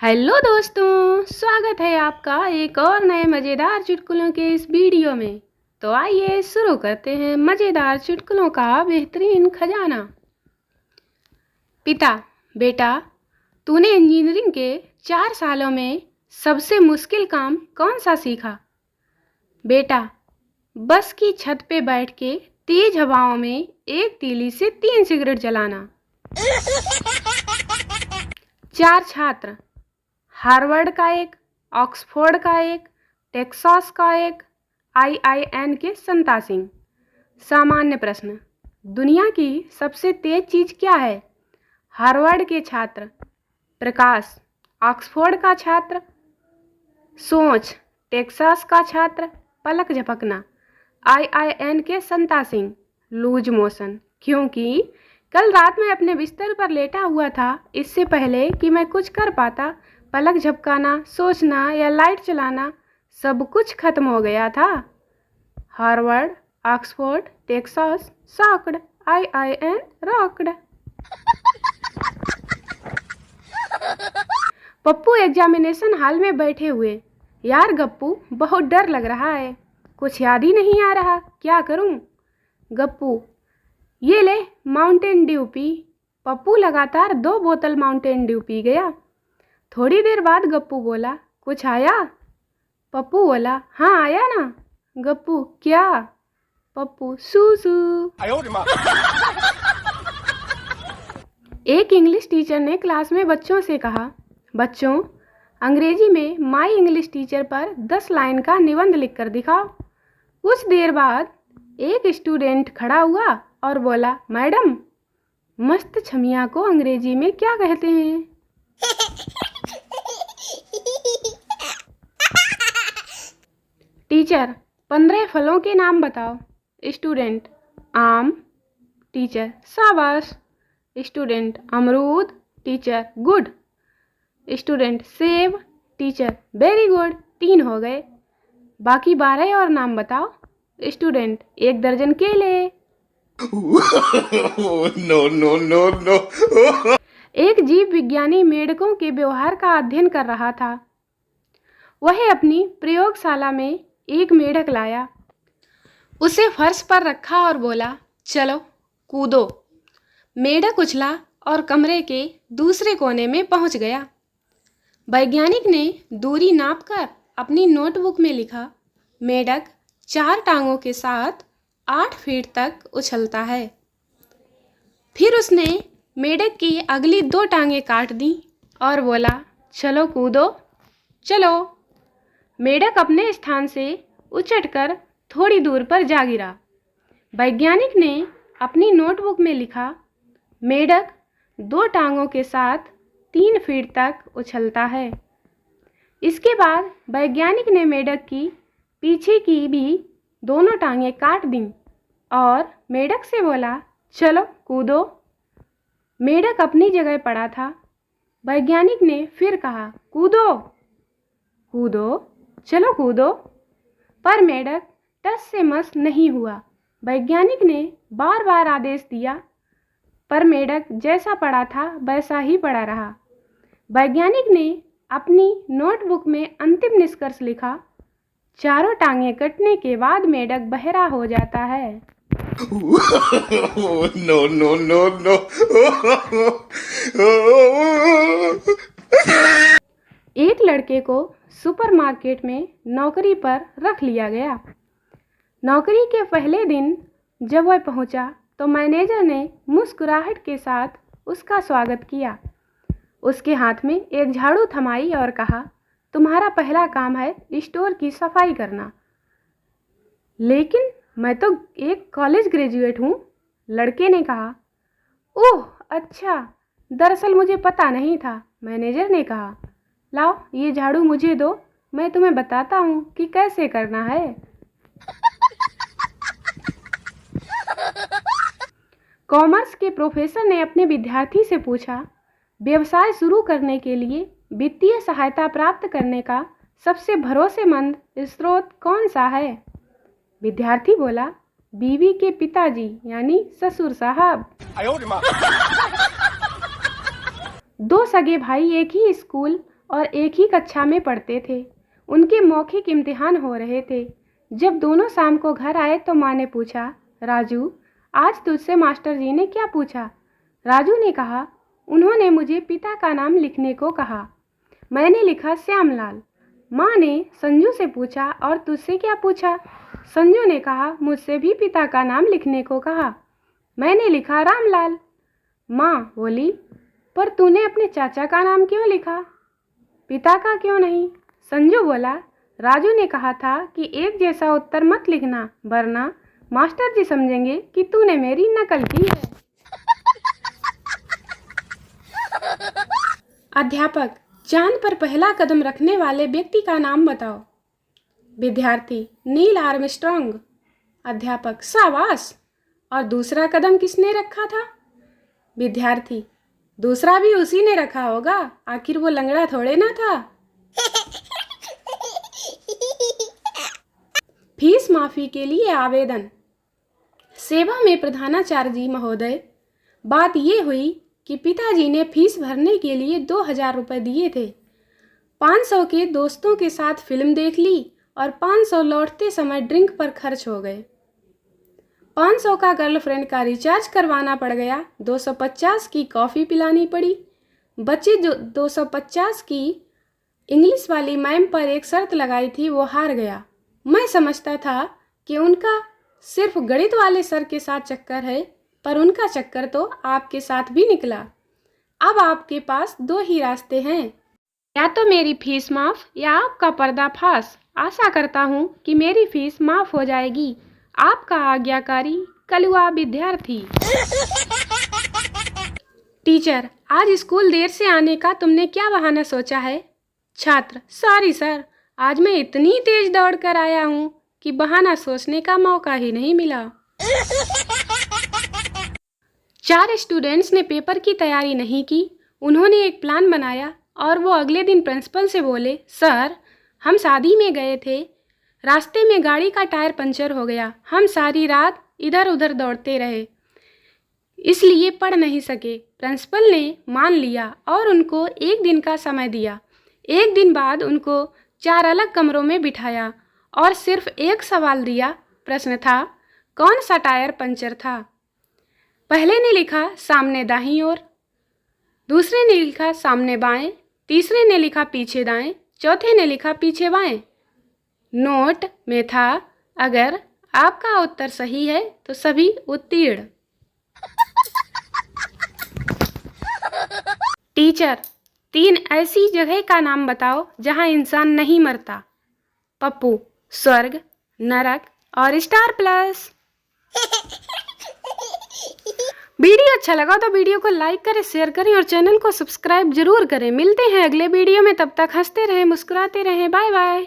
Hello दोस्तों, स्वागत है आपका एक और नए मज़ेदार चुटकुलों के इस वीडियो में। तो आइए शुरू करते हैं मज़ेदार चुटकुलों का बेहतरीन खजाना। पिता, बेटा, तूने इंजीनियरिंग के 4 सालों में सबसे मुश्किल काम कौन सा सीखा? बेटा, बस की छत पे बैठ के तेज हवाओं में एक तीली से 3 सिगरेट जलाना। 4 छात्र, हार्वर्ड का एक, ऑक्सफोर्ड का एक, टेक्सास का एक, IIN के संता सिंह। सामान्य प्रश्न, दुनिया की सबसे तेज चीज क्या है? हार्वर्ड के छात्र, प्रकाश, ऑक्सफोर्ड का छात्र, सोच, टेक्सास का छात्र, पलक झपकना, IIN के संता सिंह, लूज मोशन। क्योंकि कल रात मैं अपने बिस्तर पर लेटा हुआ था, इससे पहले कि मैं कुछ कर पाता, पलक झपकाना, सोचना या लाइट चलाना सब कुछ खत्म हो गया था। Harvard, Oxford, Texas, socked, IIN rocked. Pappu examination hall में बैठे हुए। यार गप्पू, बहुत डर लग रहा है, कुछ याद ही नहीं आ रहा, क्या करूं? गप्पू, ये ले माउंटेन ड्यू पी। पप्पू लगातार 2 बोतल माउंटेन ड्यू पी गया। थोड़ी देर बाद गप्पू बोला, कुछ आया? पप्पू बोला, हाँ आया ना। गप्पू, क्या? पप्पू, सूसू। एक इंग्लिश टीचर ने क्लास में बच्चों से कहा, बच्चों, अंग्रेजी में माई इंग्लिश टीचर पर 10 लाइन का निबंध लिखकर दिखाओ। कुछ देर बाद एक स्टूडेंट खड़ा हुआ और बोला, मैडम, मस्त छमिया को अंग्रेजी में क्या कहते हैं? टीचर, 15 फलों के नाम बताओ। स्टूडेंट, आम। टीचर, शाबाश। स्टूडेंट, अमरूद। Teacher, good. स्टूडेंट, सेब। Teacher, very good. 3 हो गए, बाकी 12 और नाम बताओ। स्टूडेंट, 1 दर्जन केले। No, no, no, no. एक जीव विज्ञानी मेंढकों के व्यवहार का अध्ययन कर रहा था। वह अपनी प्रयोगशाला में एक मेंढक लाया, उसे फर्श पर रखा और बोला, चलो कूदो। मेंढक उछला और कमरे के दूसरे कोने में पहुंच गया। वैज्ञानिक ने दूरी नापकर अपनी नोटबुक में लिखा, मेंढक 4 टांगों के साथ 8 फीट तक उछलता है। फिर उसने मेंढक की अगली 2 टांगें काट दी और बोला, चलो कूदो। चलो। मेंढक अपने स्थान से उछटकर थोड़ी दूर पर जा गिरा। वैज्ञानिक ने अपनी नोटबुक में लिखा, मेंढक 2 टांगों के साथ 3 फीट तक उछलता है। इसके बाद वैज्ञानिक ने मेंढक की पीछे की भी दोनों टांगें काट दीं और मेंढक से बोला, चलो कूदो। मेंढक अपनी जगह पड़ा था। वैज्ञानिक ने फिर कहा, कूदो। कूदो, चलो कूदो। पर मेंढक टस से मस नहीं हुआ। वैज्ञानिक ने बार बार आदेश दिया, पर मेंढक जैसा पड़ा था वैसा ही पड़ा रहा। वैज्ञानिक ने अपनी नोटबुक में अंतिम निष्कर्ष लिखा, चारों टांगें कटने के बाद मेंढक बहरा हो जाता है। No, no, no, no. एक लड़के को सुपरमार्केट में नौकरी पर रख लिया गया। नौकरी के पहले दिन जब वह पहुंचा तो मैनेजर ने मुस्कुराहट के साथ उसका स्वागत किया। उसके हाथ में एक झाड़ू थमाई और कहा, तुम्हारा पहला काम है स्टोर की सफाई करना। लेकिन मैं तो एक कॉलेज ग्रेजुएट हूँ, लड़के ने कहा। ओह अच्छा, दरअसल मुझे पता नहीं था। मैनेजर ने कहा, लाओ ये झाड़ू मुझे दो, मैं तुम्हें बताता हूँ कि कैसे करना है। कॉमर्स के प्रोफेसर ने अपने विद्यार्थी से पूछा, व्यवसाय शुरू करने के लिए वित्तीय सहायता प्राप्त करने का सबसे भरोसेमंद स्रोत कौन सा है? विद्यार्थी बोला, बीवी के पिताजी यानी ससुर साहब। 2 सगे भाई एक ही स्कूल और एक ही कक्षा में पढ़ते थे। उनके मौखिक इम्तिहान हो रहे थे। जब दोनों शाम को घर आए तो माँ ने पूछा, राजू, आज तुझसे मास्टर जी ने क्या पूछा? राजू ने कहा, उन्होंने मुझे पिता का नाम लिखने को कहा। मैंने लिखा श्यामलाल। माँ ने संजू से पूछा, और तुझसे क्या पूछा? संजू ने कहा, मुझसे भी पिता का नाम लिखने को कहा। मैंने लिखा रामलाल। माँ बोली, पर तूने अपने चाचा का नाम क्यों लिखा, पिता का क्यों नहीं? संजू बोला, राजू ने कहा था कि एक जैसा उत्तर मत लिखना, वरना मास्टर जी समझेंगे कि तूने मेरी नकल की है। अध्यापक, चांद पर पहला कदम रखने वाले व्यक्ति का नाम बताओ। विद्यार्थी, नील आर्मस्ट्रांग। अध्यापक, शाबाश। और दूसरा कदम किसने रखा था? विद्यार्थी, दूसरा भी उसी ने रखा होगा, आखिर वो लंगड़ा थोड़े ना था। फीस माफी के लिए आवेदन। सेवा में प्रधानाचार्य जी महोदय, बात ये हुई कि पिताजी ने फीस भरने के लिए 2000 रुपये दिए थे। 500 के दोस्तों के साथ फिल्म देख ली और 500 लौटते समय ड्रिंक पर खर्च हो गए। 500 का गर्लफ्रेंड का रिचार्ज करवाना पड़ गया। 250 की कॉफ़ी पिलानी पड़ी। बच्ची जो 250 की इंग्लिश वाली मैम पर एक शर्त लगाई थी, वो हार गया। मैं समझता था कि उनका सिर्फ गणित वाले सर के साथ चक्कर है, पर उनका चक्कर तो आपके साथ भी निकला। अब आपके पास 2 ही रास्ते हैं, या तो मेरी फीस माफ़ या आपका पर्दाफाश। आशा करता हूँ कि मेरी फीस माफ़ हो जाएगी। आपका आज्ञाकारी कलुआ विद्यार्थी। टीचर, आज स्कूल देर से आने का तुमने क्या बहाना सोचा है? छात्र, सॉरी सर, आज मैं इतनी तेज दौड़ कर आया हूँ कि बहाना सोचने का मौका ही नहीं मिला। 4 स्टूडेंट्स ने पेपर की तैयारी नहीं की। उन्होंने एक प्लान बनाया और वो अगले दिन प्रिंसिपल से बोले, सर, हम शादी में गए थे, रास्ते में गाड़ी का टायर पंचर हो गया। हम सारी रात इधर उधर दौड़ते रहे, इसलिए पढ़ नहीं सके। प्रिंसिपल ने मान लिया और उनको 1 दिन का समय दिया। 1 दिन बाद उनको 4 अलग कमरों में बिठाया और सिर्फ एक सवाल दिया। प्रश्न था, कौन सा टायर पंचर था? पहले ने लिखा सामने दाहिनी ओर, दूसरे ने लिखा सामने बाएं, तीसरे ने लिखा पीछे दाएं, चौथे ने लिखा पीछे बाएं। नोट में था, अगर आपका उत्तर सही है तो सभी उत्तीर्ण। टीचर, 3 ऐसी जगह का नाम बताओ जहां इंसान नहीं मरता। पप्पू, स्वर्ग, नरक और स्टार प्लस। वीडियो अच्छा लगा तो वीडियो को लाइक करें, शेयर करें और चैनल को सब्सक्राइब जरूर करें। मिलते हैं अगले वीडियो में, तब तक हंसते रहें, मुस्कुराते रहें। Bye bye.